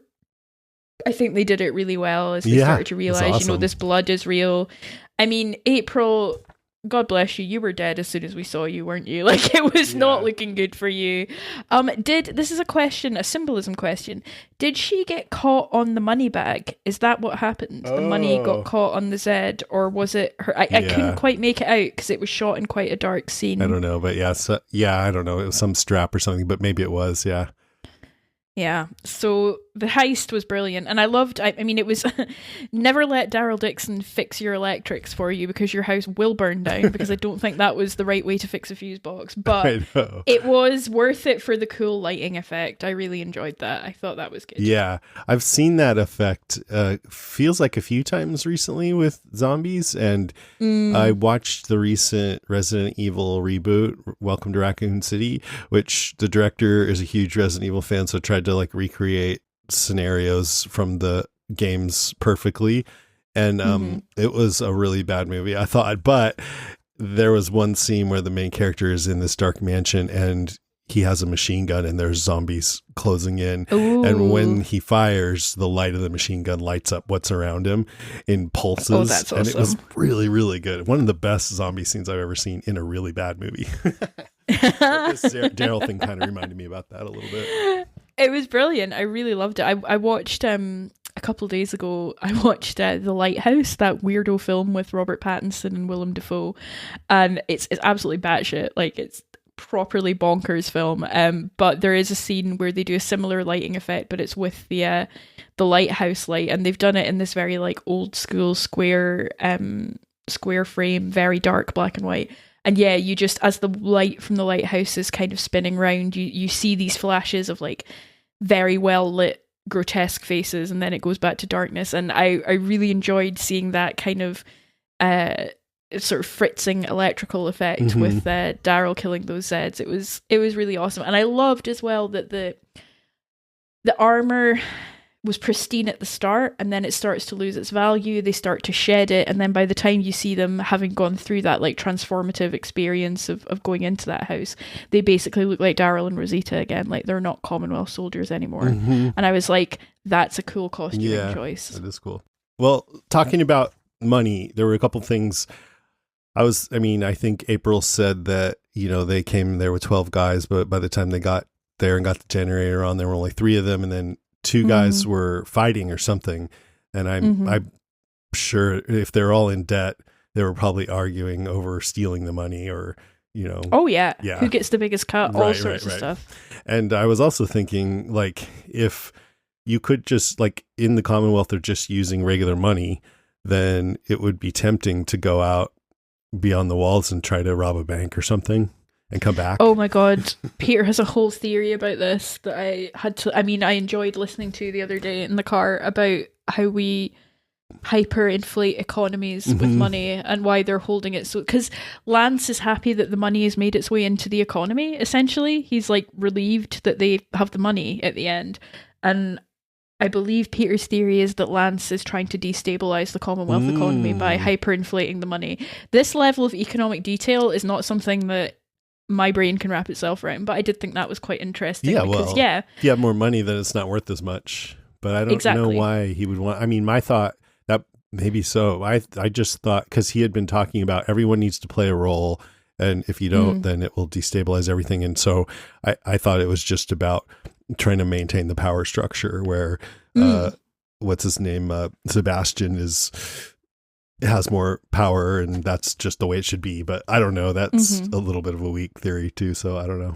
I think they did it really well as they started to realize, awesome. This blood is real. I mean, April, God bless you. You were dead as soon as we saw you, weren't you? Like, it was not looking good for you. This is a symbolism question. Did she get caught on the money bag? Is that what happened? The money got caught on the Zed, or was it her? I couldn't quite make it out because it was shot in quite a dark scene. I don't know, but I don't know. It was some strap or something, but maybe it was, yeah. Yeah, so the heist was brilliant, and I loved, I mean, it was never let Daryl Dixon fix your electrics for you because your house will burn down, because I don't think that was the right way to fix a fuse box, but it was worth it for the cool lighting effect. I really enjoyed that. I thought that was good. Yeah, I've seen that effect, feels like a few times recently with zombies, and I watched the recent Resident Evil reboot, Welcome to Raccoon City, which the director is a huge Resident Evil fan, so tried to like recreate scenarios from the games perfectly, and it was a really bad movie, I thought, but there was one scene where the main character is in this dark mansion and he has a machine gun and there's zombies closing in. Ooh. And when he fires, the light of the machine gun lights up what's around him in pulses. Oh, that's awesome. And it was really, really good. One of the best zombie scenes I've ever seen in a really bad movie. This Daryl thing kind of reminded me about that a little bit. It was brilliant. I really loved it. I watched a couple of days ago, I watched The Lighthouse, that weirdo film with Robert Pattinson and Willem Dafoe, and it's absolutely batshit. Like, it's properly bonkers film. But there is a scene where they do a similar lighting effect, but it's with the lighthouse light, and they've done it in this very like old school square frame, very dark black and white. And yeah, you just, as the light from the lighthouse is kind of spinning round, you see these flashes of like very well lit grotesque faces, and then it goes back to darkness. And I really enjoyed seeing that kind of sort of fritzing electrical effect with Daryl killing those Zeds. It was really awesome. And I loved as well that the armor was pristine at the start, and then it starts to lose its value. They start to shed it, and then by the time you see them having gone through that like transformative experience of going into that house, they basically look like Daryl and Rosita again. Like, they're not Commonwealth soldiers anymore. And I was like, that's a cool costume choice. That is cool. Well, talking about money, there were a couple things. I think April said that, they came there with 12 guys, but by the time they got there and got the generator on, there were only 3 of them, and then 2 guys were fighting or something. And I'm sure if they're all in debt, they were probably arguing over stealing the money or, Oh yeah. Who gets the biggest cut? All sorts of stuff. And I was also thinking, like, if you could just, like, in the Commonwealth, they're just using regular money, then it would be tempting to go out beyond the walls and try to rob a bank or something and come back. Oh my God. Peter has a whole theory about this that I enjoyed listening to the other day in the car about how we hyperinflate economies with money and why they're holding it. So, because Lance is happy that the money has made its way into the economy, essentially. He's like relieved that they have the money at the end. And I believe Peter's theory is that Lance is trying to destabilize the Commonwealth economy by hyperinflating the money. This level of economic detail is not something that my brain can wrap itself around, but I did think that was quite interesting. Yeah, because, if you have more money, then it's not worth as much. But I don't know why he would want. I mean, my thought that maybe so. I just thought, because he had been talking about everyone needs to play a role, and if you don't, then it will destabilize everything. And so I thought it was just about trying to maintain the power structure where what's his name, Sebastian has more power, and that's just the way it should be. But I don't know. That's a little bit of a weak theory too. So I don't know.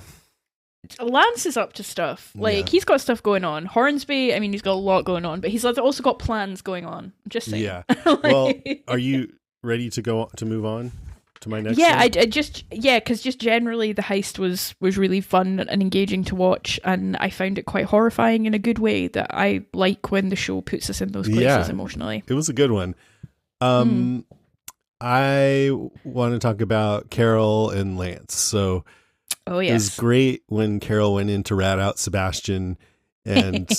Lance is up to stuff. Like, he's got stuff going on. Hornsby, I mean, he's got a lot going on, but he's also got plans going on. I'm just saying. Yeah. Well, are you ready to move on to my next? Yeah, one? because just generally the heist was really fun and engaging to watch, and I found it quite horrifying in a good way that I like when the show puts us in those places emotionally. It was a good one. I want to talk about Carol and Lance. So it was great when Carol went in to rat out Sebastian, and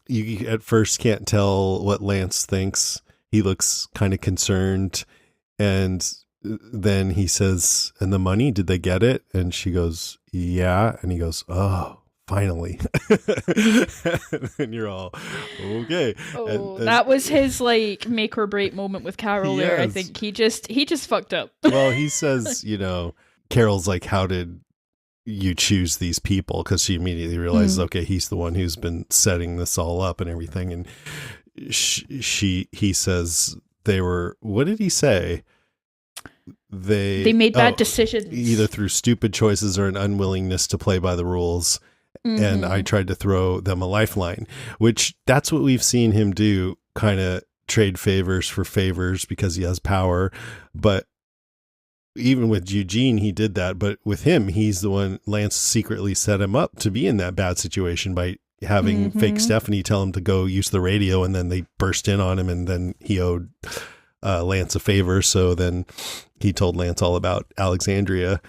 you at first can't tell what Lance thinks. He looks kind of concerned, and then he says, "And the money, did they get it?" And she goes, "Yeah." And he goes, "Oh, finally." And you're all okay. And that was his like make or break moment with Carol there. I think he just fucked up. Well, he says, Carol's like, "How did you choose these people?" Because she immediately realizes, okay, he's the one who's been setting this all up and everything. And he says they were, what did he say? They made bad decisions, either through stupid choices or an unwillingness to play by the rules. And I tried to throw them a lifeline, which that's what we've seen him do, kind of trade favors for favors because he has power. But even with Eugene, he did that. But with him, he's the one, Lance secretly set him up to be in that bad situation by having fake Stephanie tell him to go use the radio, and then they burst in on him, and then he owed Lance a favor. So then he told Lance all about Alexandria.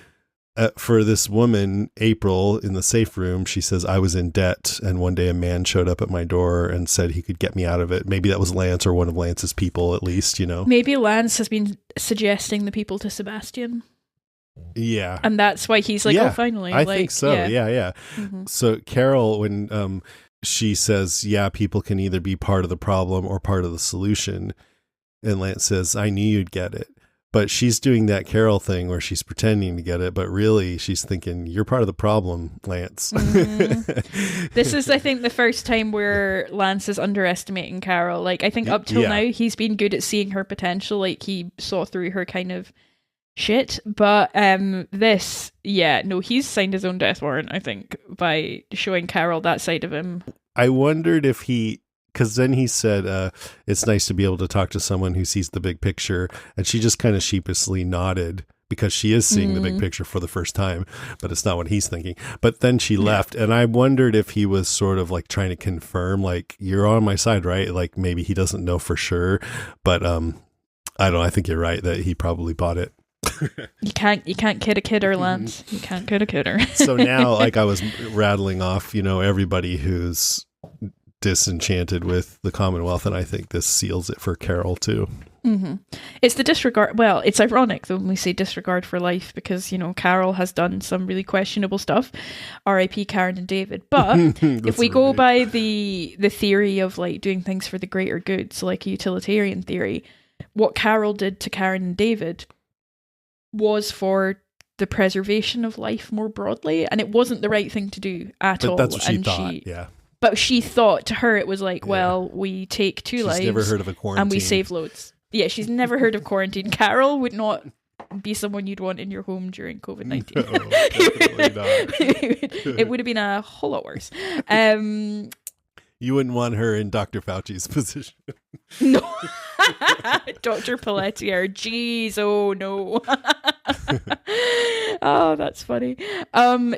For this woman, April, in the safe room, she says, "I was in debt, and one day a man showed up at my door and said he could get me out of it." Maybe that was Lance or one of Lance's people, at least, Maybe Lance has been suggesting the people to Sebastian. Yeah. And that's why he's like, oh, finally. I think so. Yeah. So Carol, when she says, yeah, people can either be part of the problem or part of the solution. And Lance says, I knew you'd get it. But she's doing that Carol thing where she's pretending to get it, but really she's thinking, you're part of the problem, Lance. This is, I think, the first time where Lance is underestimating Carol. Like, I think up till now, he's been good at seeing her potential. Like, he saw through her kind of shit. But he's signed his own death warrant, I think, by showing Carol that side of him. I wondered if because then he said, it's nice to be able to talk to someone who sees the big picture. And she just kind of sheepishly nodded. because she is seeing the big picture for the first time, but it's not what he's thinking. But then she left, and I wondered if he was sort of like trying to confirm, like, you're on my side, right? Like maybe he doesn't know for sure, but I don't know. I think you're right that he probably bought it. You can't kid a kidder, Lance. You can't kid a kidder. So now, like I was rattling off, everybody who's disenchanted with the Commonwealth, and I think this seals it for Carol too. It's the disregard. Well, it's ironic that when we say disregard for life, because Carol has done some really questionable stuff. R.I.P. Karen and David. But if we go by the theory of like doing things for the greater good, so like a utilitarian theory, what Carol did to Karen and David was for the preservation of life more broadly, and it wasn't the right thing to do at all. That's what she thought. Yeah. But she thought, to her, it was like, well, we take two lives. She's never heard of a quarantine. And we save loads. Yeah, she's never heard of quarantine. Carol would not be someone you'd want in your home during COVID-19. No, definitely not. It would have been a whole lot worse. You wouldn't want her in Dr. Fauci's position. No. Dr. Pelletier. Jeez, oh no. Oh, that's funny.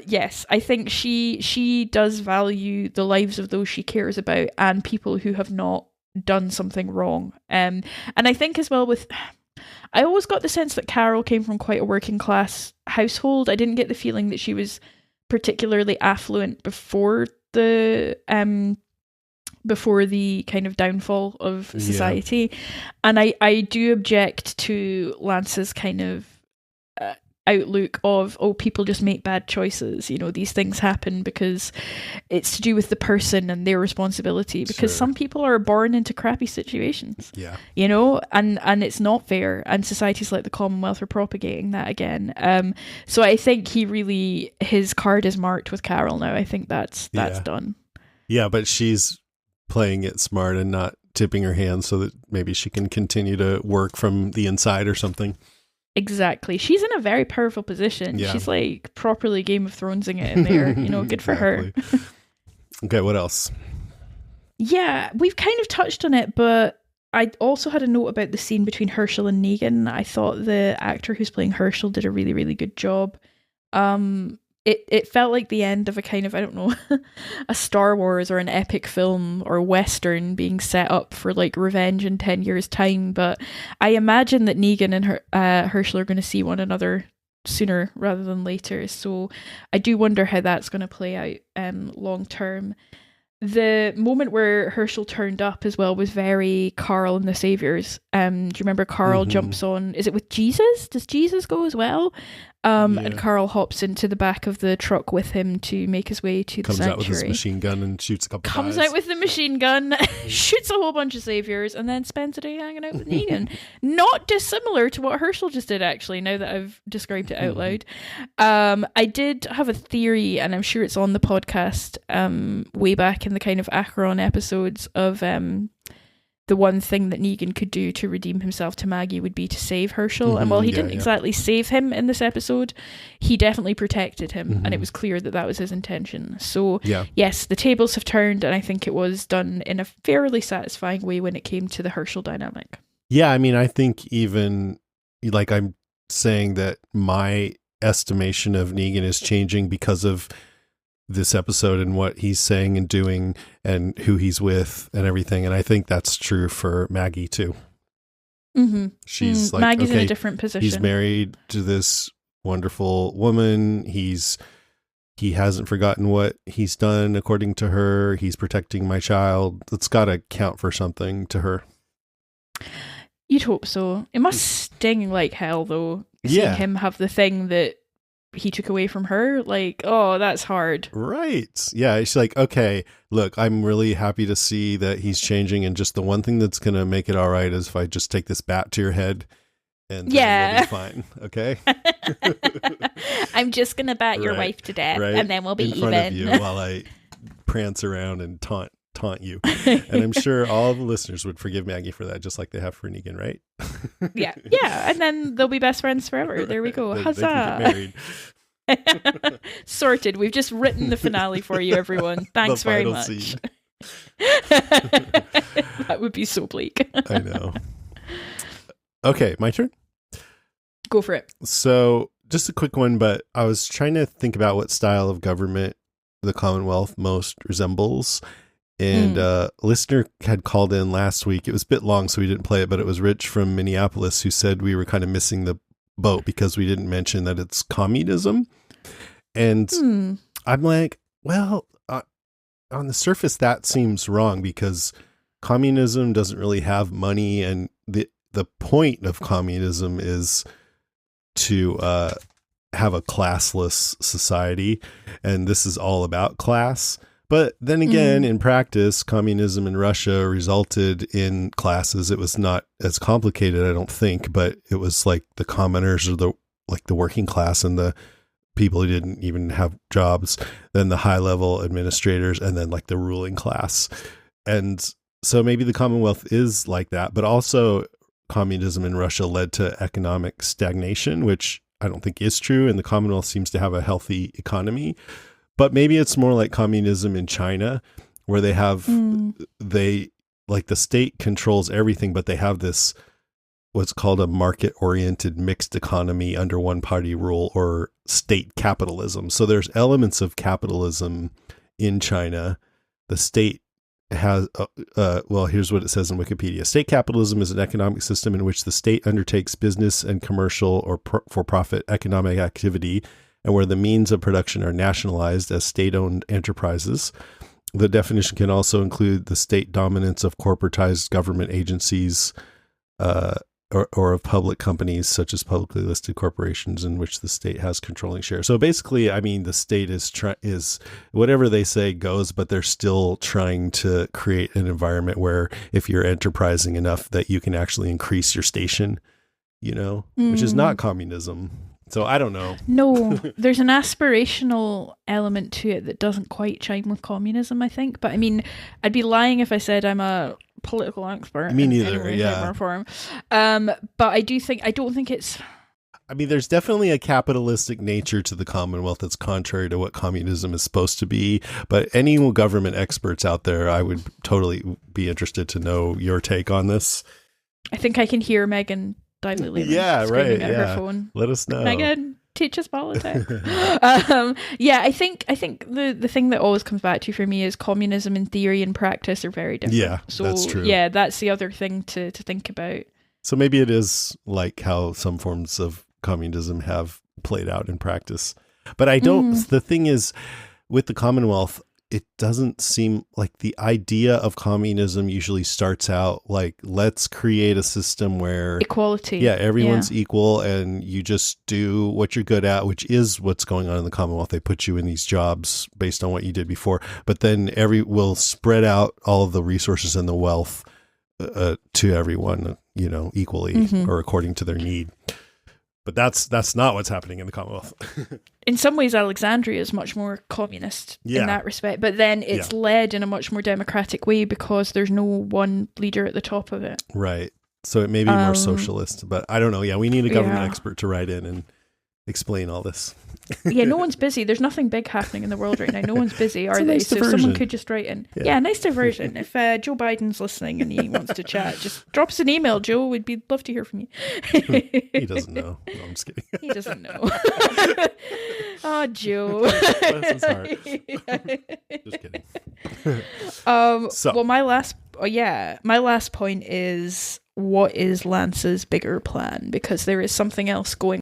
Yes, I think she does value the lives of those she cares about and people who have not done something wrong. And I think as well I always got the sense that Carol came from quite a working class household. I didn't get the feeling that she was particularly affluent before the kind of downfall of society. And I do object to Lance's kind of outlook of, people just make bad choices. These things happen because it's to do with the person and their responsibility, because some people are born into crappy situations. Yeah. And it's not fair. And societies like the Commonwealth are propagating that again. So I think his card is marked with Carol now. I think that's done. Yeah, but she's playing it smart and not tipping her hand so that maybe she can continue to work from the inside or something. Exactly. She's in a very powerful position. Yeah. She's like properly Game of Thronesing it in there. Good for her. Okay, what else? Yeah, we've kind of touched on it, but I also had a note about the scene between Herschel and Negan. I thought the actor who's playing Herschel did a really, really good job. It felt like the end of a kind of, I don't know, a Star Wars or an epic film or Western being set up for like revenge in 10 years' time. But I imagine that Negan and Herschel are going to see one another sooner rather than later. So I do wonder how that's going to play out long term. The moment where Herschel turned up as well was very Carl and the Saviors. Do you remember Carl jumps on, is it with Jesus? Does Jesus go as well? And Carl hops into the back of the truck with him to make his way to the sanctuary. Comes out with his machine gun and shoots a couple guys. Comes out with the machine gun, shoots a whole bunch of Saviors, and then spends the day hanging out with Negan. Not dissimilar to what Herschel just did, actually, now that I've described it out loud. I did have a theory, and I'm sure it's on the podcast way back in the kind of Acheron episodes of the one thing that Negan could do to redeem himself to Maggie would be to save Herschel. And while he didn't exactly save him in this episode, he definitely protected him. And it was clear that that was his intention. So yes, the tables have turned, and I think it was done in a fairly satisfying way when it came to the Herschel dynamic. Yeah, I mean, I think even, like I'm saying that my estimation of Negan is changing because of this episode and what he's saying and doing and who he's with and everything. And I think that's true for Maggie too. She's like, Maggie's in a different position. He's married to this wonderful woman. He hasn't forgotten what he's done according to her. He's protecting my child. It's got to count for something to her. You'd hope so. It must sting like hell though, seeing him have the thing that he took away from her. Like, oh, that's hard. Right. Yeah. She's like, okay, look, I'm really happy to see that he's changing. And just the one thing that's going to make it all right is if I just take this bat to your head and then we'll be fine. Okay. I'm just going to bat your wife to death and then we'll be in front of you while I prance around and taunt you. And I'm sure all the listeners would forgive Maggie for that, just like they have for Negan, right? Yeah. And then they'll be best friends forever. There we go. Huzzah. They can get married. Sorted. We've just written the finale for you, everyone. Thanks very much. Scene. That would be so bleak. I know. Okay, my turn. Go for it. So just a quick one, but I was trying to think about what style of government the Commonwealth most resembles. And a listener had called in last week. It was a bit long, so we didn't play it, but it was Rich from Minneapolis who said we were kind of missing the boat because we didn't mention that it's communism. And I'm like, well, on the surface, that seems wrong because communism doesn't really have money. And the point of communism is to have a classless society. And this is all about class. But then again, in practice, communism in Russia resulted in classes. It was not as complicated, I don't think, but it was like the commoners or the working class and the people who didn't even have jobs, then the high level administrators, and then like the ruling class. And so maybe the Commonwealth is like that, but also communism in Russia led to economic stagnation, which I don't think is true. And the Commonwealth seems to have a healthy economy. But maybe it's more like communism in China, where they have, the state controls everything, but they have this, what's called a market-oriented mixed economy under one-party rule or state capitalism. So there's elements of capitalism in China. The state has, here's what it says in Wikipedia. State capitalism is an economic system in which the state undertakes business and commercial or for-profit economic activity, and where the means of production are nationalized as state-owned enterprises. The definition can also include the state dominance of corporatized government agencies or of public companies, such as publicly listed corporations in which the state has controlling shares. So basically, I mean, the state is whatever they say goes, but they're still trying to create an environment where if you're enterprising enough that you can actually increase your station, which is not communism. So I don't know. No, there's an aspirational element to it that doesn't quite chime with communism, I think. But I mean, I'd be lying if I said I'm a political expert. Me neither, yeah. Form. But I don't think it's... I mean, there's definitely a capitalistic nature to the Commonwealth that's contrary to what communism is supposed to be. But any government experts out there, I would totally be interested to know your take on this. I think I can hear Megan dilutely screaming at her phone. Let us know. Megan, teach us politics. I think the thing that always comes back to for me is communism in theory and practice are very different. Yeah, so that's true. Yeah, that's the other thing to think about. So maybe it is like how some forms of communism have played out in practice. But I don't, the thing is, with the Commonwealth, it doesn't seem like the idea of communism usually starts out like, let's create a system where equality. Yeah, everyone's equal and you just do what you're good at, which is what's going on in the Commonwealth. They put you in these jobs based on what you did before, but then we'll spread out all of the resources and the wealth to everyone, equally or according to their need. But that's not what's happening in the Commonwealth. In some ways, Alexandria is much more communist in that respect. But then it's led in a much more democratic way because there's no one leader at the top of it. Right. So it may be more socialist. But I don't know. Yeah, we need a government expert to write in and explain all this. Yeah, no one's busy. There's nothing big happening in the world right now. No one's busy, are they? So someone could just write in. Yeah, nice diversion. If Joe Biden's listening and he wants to chat, just drop us an email, Joe. We'd love to hear from you. He doesn't know. No, I'm just kidding. He doesn't know. Oh, Joe. Bless his heart. Just kidding. Well, my last point is, what is Lance's bigger plan? Because there is something else going